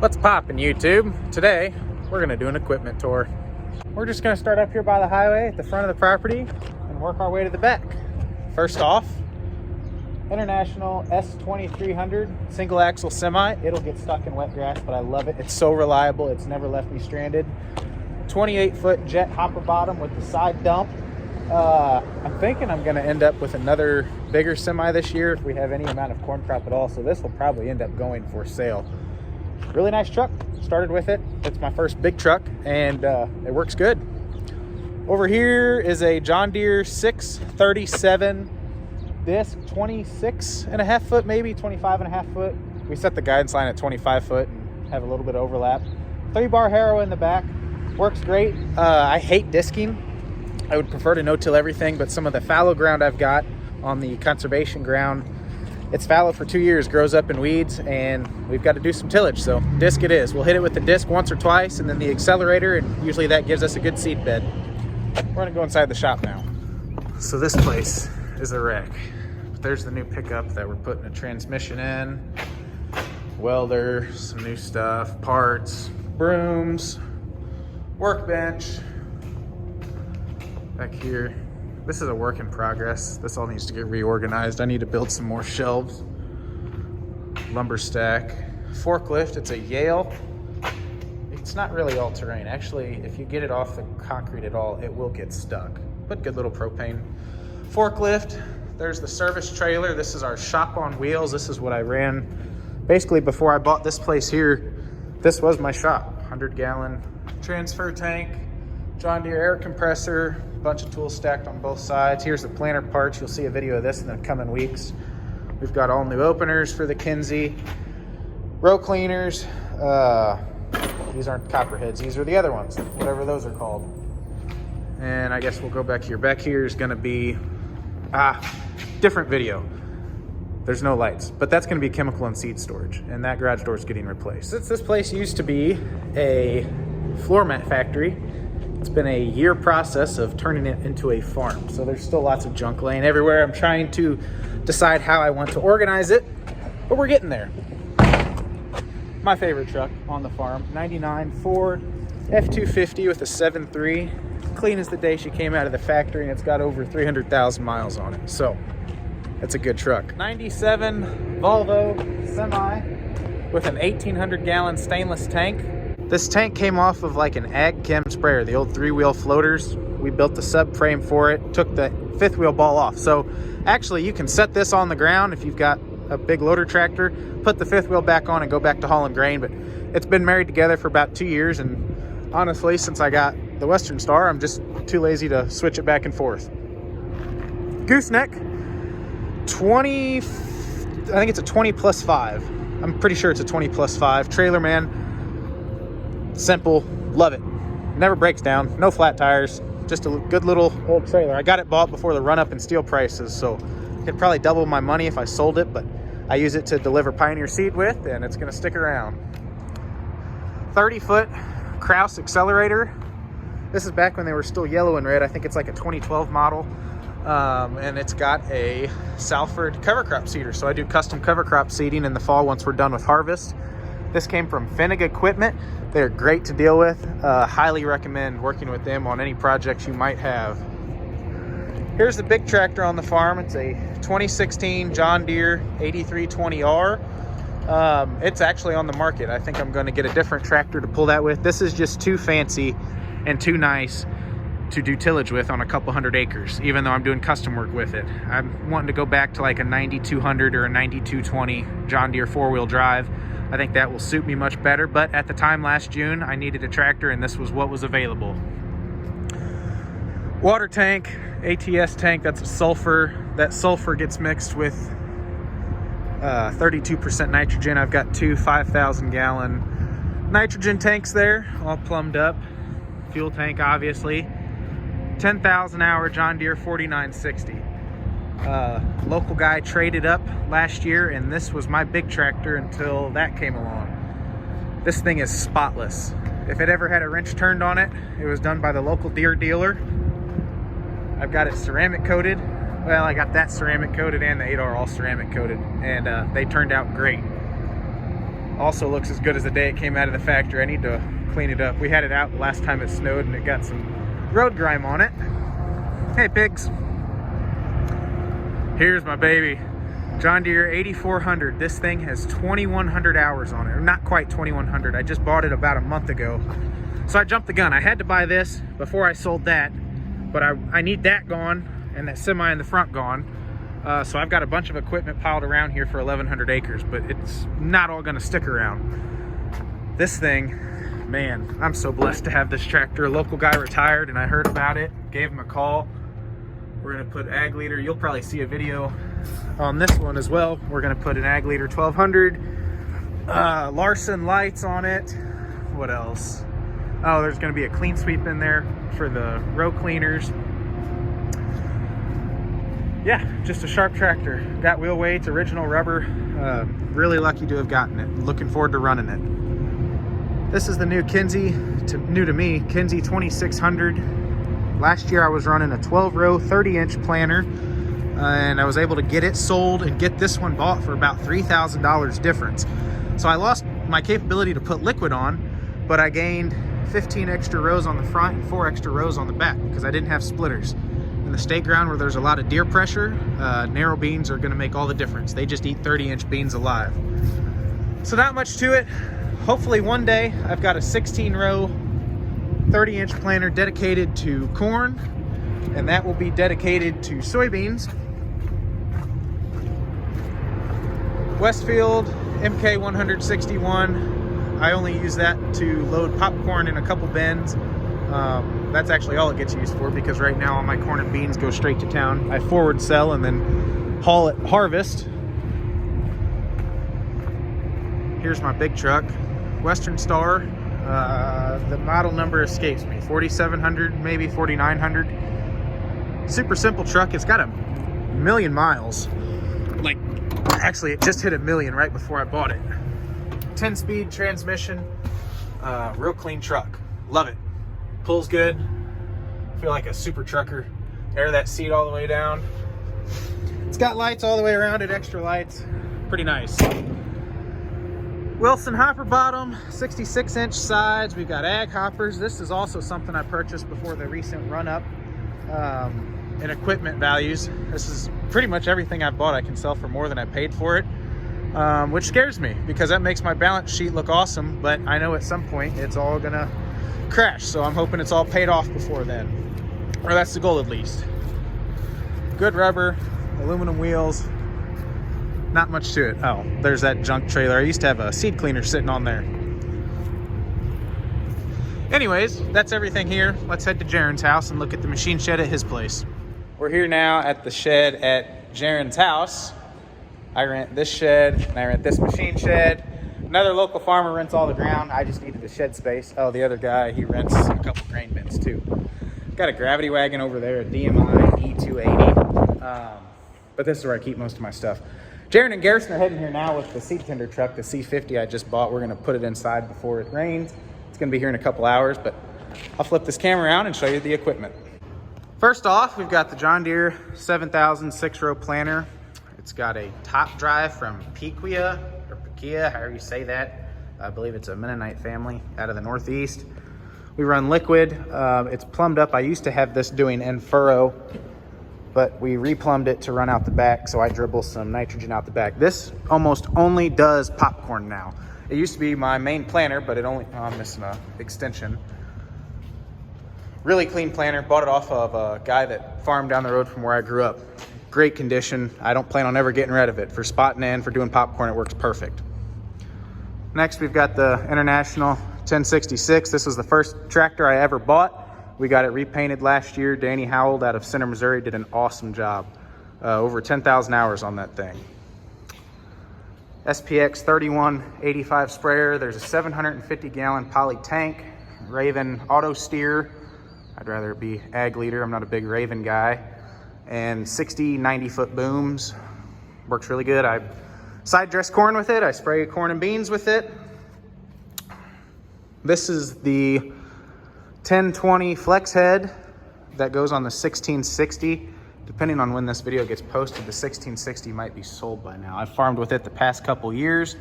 What's poppin', YouTube? Today, we're gonna do an equipment tour. We're just gonna start up here by the highway at the front of the property and work our way to the back. First off, International S2300 single axle semi. It'll get stuck in wet grass, but I love it. It's so reliable, it's never left me stranded. 28-foot jet hopper bottom with the side dump. I'm thinking I'm gonna end up with another bigger semi this year if we have any amount of corn crop at all, so this will probably end up going for sale. Really nice truck. Started with it. It's my first big truck and it works good. Over here is a John Deere 637 disc, 26.5 foot, maybe 25.5 foot. We set the guidance line at 25 foot and have a little bit of overlap. 3-bar harrow in the back. Works great. I hate disking. I would prefer to no-till everything, but some of the fallow ground I've got on the conservation ground, it's fallow for 2 years, grows up in weeds, and we've got to do some tillage, so disc it is. We'll hit it with the disc once or twice, and then the accelerator, and usually that gives us a good seed bed. We're gonna go inside the shop now. So this place is a wreck. But there's the new pickup that we're putting a transmission in, welder, some new stuff, parts, brooms, workbench. Back here, this is a work in progress. This all needs to get reorganized. I need to build some more shelves. Lumber stack. Forklift, it's a Yale. It's not really all terrain. Actually, if you get it off the concrete at all, it will get stuck. But good little propane. Forklift, there's the service trailer. This is our shop on wheels. This is what I ran. Basically, before I bought this place here, this was my shop. 100-gallon transfer tank, John Deere air compressor, bunch of tools stacked on both sides. Here's the planter parts. You'll see a video of this in the coming weeks. We've got all new openers for the Kinsey, row cleaners. These aren't copperheads. These are the other ones, whatever those are called. And I guess we'll go back here. Back here is going to be different video. There's no lights, but that's going to be chemical and seed storage, and that garage door is getting replaced. Since this place used to be a floor mat factory, it's been a year process of turning it into a farm. So there's still lots of junk laying everywhere. I'm trying to decide how I want to organize it, but we're getting there. My favorite truck on the farm, 99 Ford F250 with a 7.3. Clean as the day she came out of the factory, and it's got over 300,000 miles on it. So that's a good truck. 97 Volvo semi with an 1,800-gallon stainless tank. This tank came off of like an ag chem sprayer, the old 3-wheel floaters. We built the subframe for it, took the 5th wheel ball off. So actually you can set this on the ground if you've got a big loader tractor, put the 5th wheel back on and go back to hauling grain. But it's been married together for about 2 years, and honestly, since I got the Western Star, I'm just too lazy to switch it back and forth. Gooseneck, 20, I think it's a 20 plus 5. I'm pretty sure it's a 20 plus 5. Trailer man. Simple, love it. Never breaks down, no flat tires, just a good little old trailer. I got it bought before the run up in steel prices, so I could probably double my money if I sold it, but I use it to deliver Pioneer seed with, and it's gonna stick around. 30-foot Kraus accelerator. This is back when they were still yellow and red. I think it's like a 2012 model. And it's got a Salford cover crop seeder, so I do custom cover crop seeding in the fall once we're done with harvest. This came from Finnig Equipment. They're great to deal with. Highly recommend working with them on any projects you might have. Here's the big tractor on the farm. It's a 2016 John Deere 8320R. It's actually on the market. I think I'm going to get a different tractor to pull that with. This is just too fancy and too nice to do tillage with on a couple hundred acres, even though I'm doing custom work with it. I'm wanting to go back to like a 9200 or a 9220 John Deere 4-wheel drive. I think that will suit me much better, but at the time last June, I needed a tractor and this was what was available. Water tank, ATS tank, that's a sulfur. That sulfur gets mixed with 32% nitrogen. I've got two 5,000-gallon nitrogen tanks there, all plumbed up. Fuel tank, obviously. 10,000 hour John Deere 4960. Local guy traded up last year, and this was my big tractor until that came along. This thing is spotless. If it ever had a wrench turned on it, it was done by the local Deere dealer. I've got it ceramic coated. Well, I got that ceramic coated and the 8R all ceramic coated, and they turned out great. Also looks as good as the day it came out of the factory. I need to clean it up. We had it out last time it snowed and it got some road grime on it. Hey pigs. Here's my baby. John Deere 8400. This thing has 2100 hours on it. Or not quite 2100. I just bought it about a month ago. So I jumped the gun. I had to buy this before I sold that. But I need that gone and that semi in the front gone. So I've got a bunch of equipment piled around here for 1100 acres, but it's not all gonna stick around. This thing, man, I'm so blessed to have this tractor. A local guy retired and I heard about it, gave him a call. We're gonna put ag leader, you'll probably see a video on this one as well. We're gonna put an ag leader 1200, Larson lights on it. What else? Oh, there's gonna be a clean sweep in there for the row cleaners. Yeah, just a sharp tractor. Got wheel weights, original rubber. Really lucky to have gotten it. Looking forward to running it. This is the new Kinsey, new to me, Kinsey 2600. Last year I was running a 12-row, 30-inch planter, and I was able to get it sold and get this one bought for about $3,000 difference. So I lost my capability to put liquid on, but I gained 15 extra rows on the front and 4 extra rows on the back because I didn't have splitters. In the state ground where there's a lot of deer pressure, narrow beans are gonna make all the difference. They just eat 30-inch beans alive. So not much to it. Hopefully one day I've got a 16-row, 30-inch planter dedicated to corn, and that will be dedicated to soybeans. Westfield MK 161. I only use that to load popcorn in a couple bins. That's actually all it gets used for because right now all my corn and beans go straight to town. I forward sell and then haul at harvest. Here's my big truck, Western Star. The model number escapes me, 4700, maybe 4900. Super simple truck. It's got 1 million miles. Like, actually it just hit 1 million right before I bought it. 10-speed transmission, real clean truck. Love it. Pulls good. Feel like a super trucker. Air that seat all the way down. It's got lights all the way around it, extra lights. Pretty nice. Wilson hopper bottom, 66-inch sides. We've got ag hoppers. This is also something I purchased before the recent run-up in equipment values. This is pretty much everything I've bought I can sell for more than I paid for it, which scares me because that makes my balance sheet look awesome, but I know at some point it's all gonna crash, so I'm hoping it's all paid off before then, or that's the goal at least. Good rubber, aluminum wheels, not much to it. Oh, there's that junk trailer. I used to have a seed cleaner sitting on there. Anyways, that's everything here. Let's head to Jaron's house and look at the machine shed at his place. We're here now at the shed at Jaron's house. I rent this shed and I rent this machine shed. Another local farmer rents all the ground. I just needed the shed space. Oh, the other guy, he rents a couple grain bins too. Got a gravity wagon over there, a DMI E280. But this is where I keep most of my stuff. Jaron and Garrison are heading here now with the seed tender truck, the C50 I just bought. We're gonna put it inside before it rains. It's gonna be here in a couple hours, but I'll flip this camera around and show you the equipment. First off, we've got the John Deere 7000 6-row planter. It's got a top drive from Pequia, however you say that. I believe it's a Mennonite family out of the Northeast. We run liquid. It's plumbed up. I used to have this doing end furrow, but we replumbed it to run out the back, so I dribble some nitrogen out the back. This almost only does popcorn now. It used to be my main planter, but it only, I'm missing an extension. Really clean planter. Bought it off of a guy that farmed down the road from where I grew up. Great condition. I don't plan on ever getting rid of it. For spotting in, for doing popcorn, it works perfect. Next, we've got the International 1066. This was the first tractor I ever bought. We got it repainted last year. Danny Howell out of Center, Missouri did an awesome job. Over 10,000 hours on that thing. SPX 3185 sprayer. There's a 750-gallon poly tank. Raven auto steer. I'd rather be ag leader. I'm not a big Raven guy. And 60, 90-foot booms. Works really good. I side dress corn with it. I spray corn and beans with it. This is the 1020 flex head that goes on the 1660. Depending on when this video gets posted, the 1660 might be sold by now. I've farmed with it the past couple years.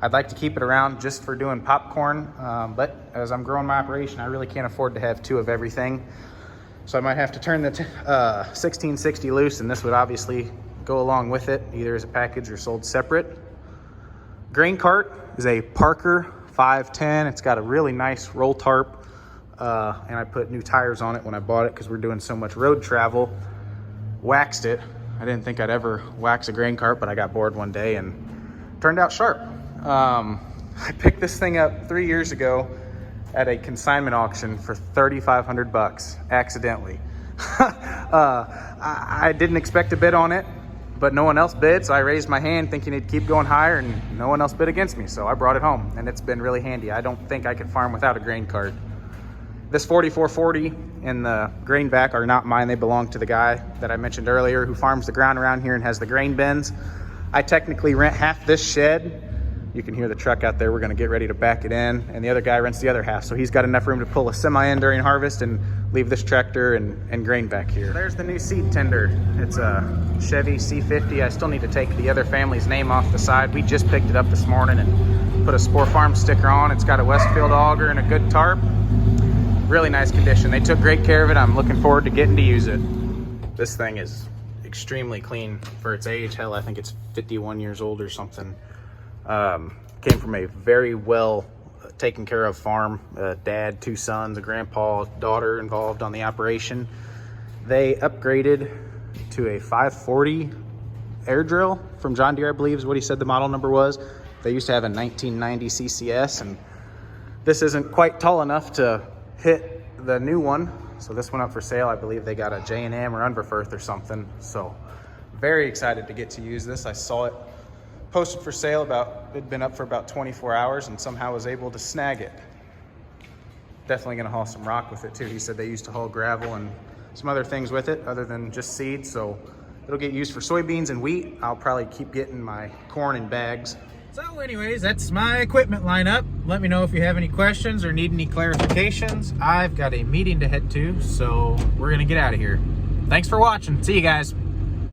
I'd like to keep it around just for doing popcorn, but as I'm growing my operation, I really can't afford to have 2 of everything. So I might have to turn the 1660 loose, and this would obviously go along with it, either as a package or sold separate. Grain cart is a Parker 510. It's got a really nice roll tarp, and I put new tires on it when I bought it because we're doing so much road travel. Waxed it. I didn't think I'd ever wax a grain cart, but I got bored one day and turned out sharp. I picked this thing up 3 years ago at a consignment auction for $3,500 accidentally. I didn't expect a bid on it, but no one else bid, so I raised my hand thinking it'd keep going higher, and no one else bid against me, so I brought it home, and it's been really handy. I don't think I could farm without a grain cart. This 4440 and the grain vac are not mine. They belong to the guy that I mentioned earlier who farms the ground around here and has the grain bins. I technically rent half this shed. You can hear the truck out there. We're gonna get ready to back it in, and the other guy rents the other half, so he's got enough room to pull a semi in during harvest and leave this tractor and grain back here. There's the new seed tender. It's a Chevy C50. I still need to take the other family's name off the side. We just picked it up this morning and put a Spoor Farm sticker on. It's got a Westfield auger and a good tarp. Really nice condition. They took great care of it. I'm looking forward to getting to use it. This thing is extremely clean for its age. Hell, I think it's 51 years old or something. Came from a very well taken care of farm. Dad, 2 sons, a grandpa, daughter involved on the operation. They upgraded to a 540 air drill from John Deere, I believe is what he said the model number was. They used to have a 1990 CCS, and this isn't quite tall enough to hit the new one. So this went up for sale. I believe they got a J&M or Unverfirth or something. So very excited to get to use this. I saw it posted for sale it'd been up for about 24 hours and somehow was able to snag it. Definitely gonna haul some rock with it too. He said they used to haul gravel and some other things with it other than just seed. So it'll get used for soybeans and wheat. I'll probably keep getting my corn in bags. So anyways, that's my equipment lineup. Let me know if you have any questions or need any clarifications. I've got a meeting to head to, so we're gonna get out of here. Thanks for watching. See you guys.